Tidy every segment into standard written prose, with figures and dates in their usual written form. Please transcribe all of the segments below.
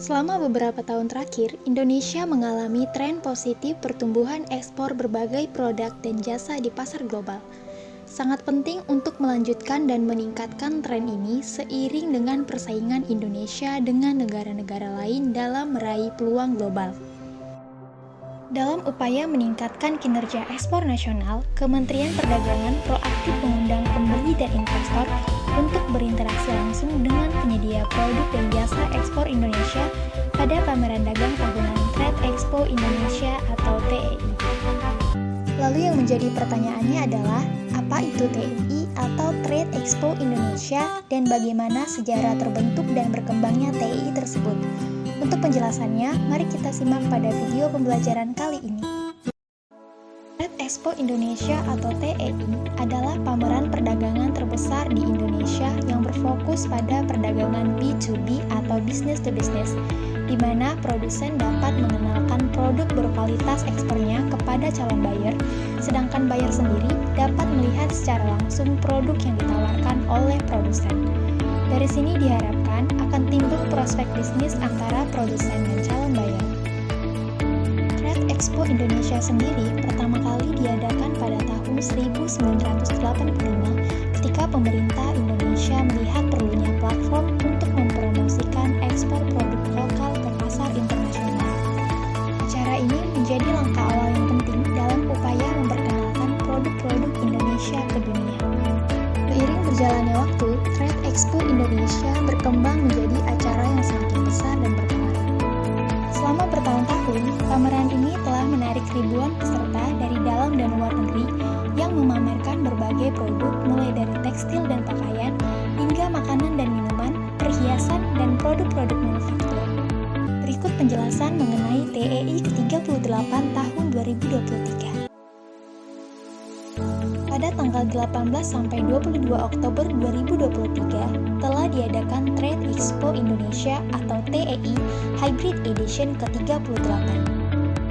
Selama beberapa tahun terakhir, Indonesia mengalami tren positif pertumbuhan ekspor berbagai produk dan jasa di pasar global. Sangat penting untuk melanjutkan dan meningkatkan tren ini seiring dengan persaingan Indonesia dengan negara-negara lain dalam meraih peluang global. Dalam upaya meningkatkan kinerja ekspor nasional, Kementerian Perdagangan proaktif mengundang pembeli dan investor untuk berinteraksi langsung dengan penyedia produk dan jasa ekspor Indonesia pada pameran dagang tahunan Trade Expo Indonesia atau TEI. Lalu yang menjadi pertanyaannya adalah, apa itu TEI atau Trade Expo Indonesia dan bagaimana sejarah terbentuk dan berkembangnya TEI tersebut? Untuk penjelasannya, mari kita simak pada video pembelajaran kali ini. Trade Expo Indonesia atau TEI adalah pameran perdagangan terbesar di Indonesia yang berfokus pada perdagangan B2B atau business to business, di mana produsen dapat mengenalkan produk berkualitas ekspornya kepada calon buyer, sedangkan buyer sendiri dapat melihat secara langsung produk yang ditawarkan oleh produsen. Dari sini diharapkan akan timbul prospek bisnis antara produsen dan calon buyer. Trade Expo Indonesia sendiri pertama kali diadakan pada tahun 1985 ketika pemerintah Indonesia melihat perlunya platform untuk mempromosikan ekspor produk lokal ke pasar internasional. Acara ini menjadi langkah awal yang penting dalam upaya memperkenalkan produk-produk Indonesia ke dunia. Seiring berjalannya waktu, Trade Expo Indonesia berkembang menjadi acara yang semakin besar dan berpengaruh. Selama bertahun-tahun, pameran ini telah menarik ribuan peserta dari dalam dan luar negeri yang memamerkan berbagai produk mulai dari tekstil dan pakaian hingga makanan dan minuman, perhiasan, dan produk-produk manufaktur. Berikut penjelasan mengenai TEI ke-38 tahun 2023. Pada tanggal 18 sampai 22 Oktober 2023 telah diadakan Trade Expo Indonesia atau TEI Hybrid Edition ke-38,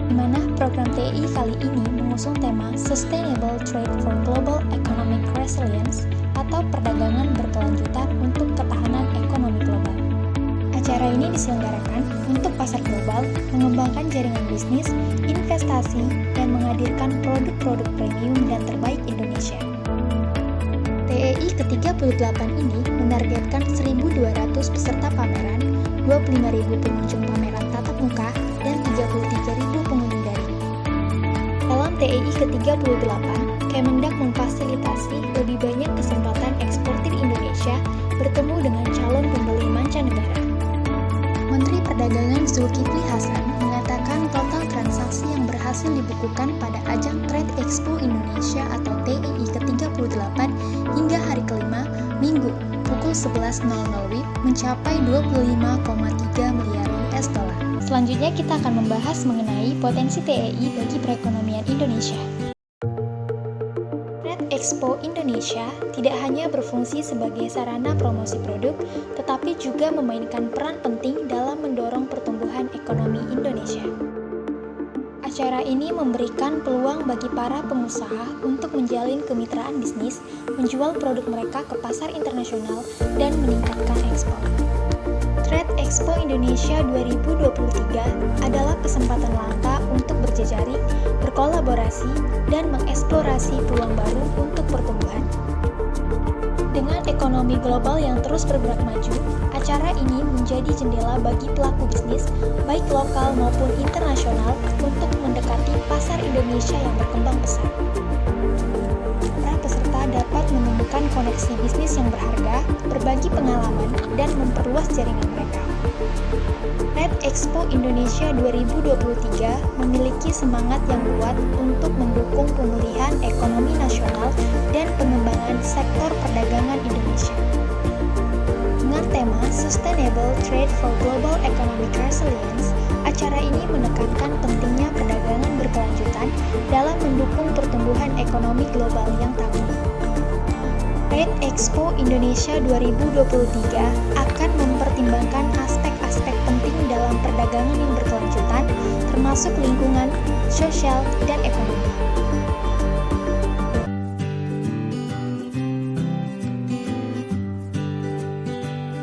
di mana program TEI kali ini mengusung tema Sustainable Trade for Global Economic Resilience atau perdagangan berkelanjutan untuk ketahanan ekonomi global. Acara ini diselenggarakan untuk pasar global, mengembangkan jaringan bisnis, investasi, dan menghadirkan produk-produk premium dan terbaik Indonesia. TEI ke-38 ini menargetkan 1.200 peserta pameran, 25.000 pengunjung pameran tatap muka, dan 33.000 pengunjung daring. Dalam TEI ke-38, Kemendak memfasilitasi lebih banyak kesempatan eksportir Indonesia bertemu dengan calon pembeli mancanegara. Menteri Perdagangan Zulkifli Hasan mengatakan total transaksi yang berhasil dibukukan pada ajang Trade Expo Indonesia atau TEI ke-38 hingga hari kelima, Minggu, pukul 11.00 WIB mencapai 25,3 miliar US dollar. Selanjutnya kita akan membahas mengenai potensi TEI bagi perekonomian Indonesia. Expo Indonesia tidak hanya berfungsi sebagai sarana promosi produk, tetapi juga memainkan peran penting dalam mendorong pertumbuhan ekonomi Indonesia. Acara ini memberikan peluang bagi para pengusaha untuk menjalin kemitraan bisnis, menjual produk mereka ke pasar internasional, dan meningkatkan ekspor. Trade Expo Indonesia 2023 adalah kesempatan langka untuk berjejaring, berkolaborasi, dan mengeksplorasi peluang baru untuk pertumbuhan. Dengan ekonomi global yang terus bergerak maju, acara ini menjadi jendela bagi pelaku bisnis, baik lokal maupun internasional, untuk mendekati pasar Indonesia yang berkembang pesat. Para peserta dapat menemukan koneksi bisnis yang berharga, berbagi pengalaman, dan memperluas jaringan mereka. Trade Expo Indonesia 2023 memiliki semangat yang kuat untuk mendukung pemulihan ekonomi nasional dan pengembangan sektor perdagangan Indonesia. Dengan tema Sustainable Trade for Global Economic Resilience, acara ini menekankan pentingnya perdagangan berkelanjutan dalam mendukung pertumbuhan ekonomi global yang tangguh. Trade Expo Indonesia 2023 akan mempertimbangkan aspek-aspek penting dalam perdagangan yang berkelanjutan, termasuk lingkungan, sosial, dan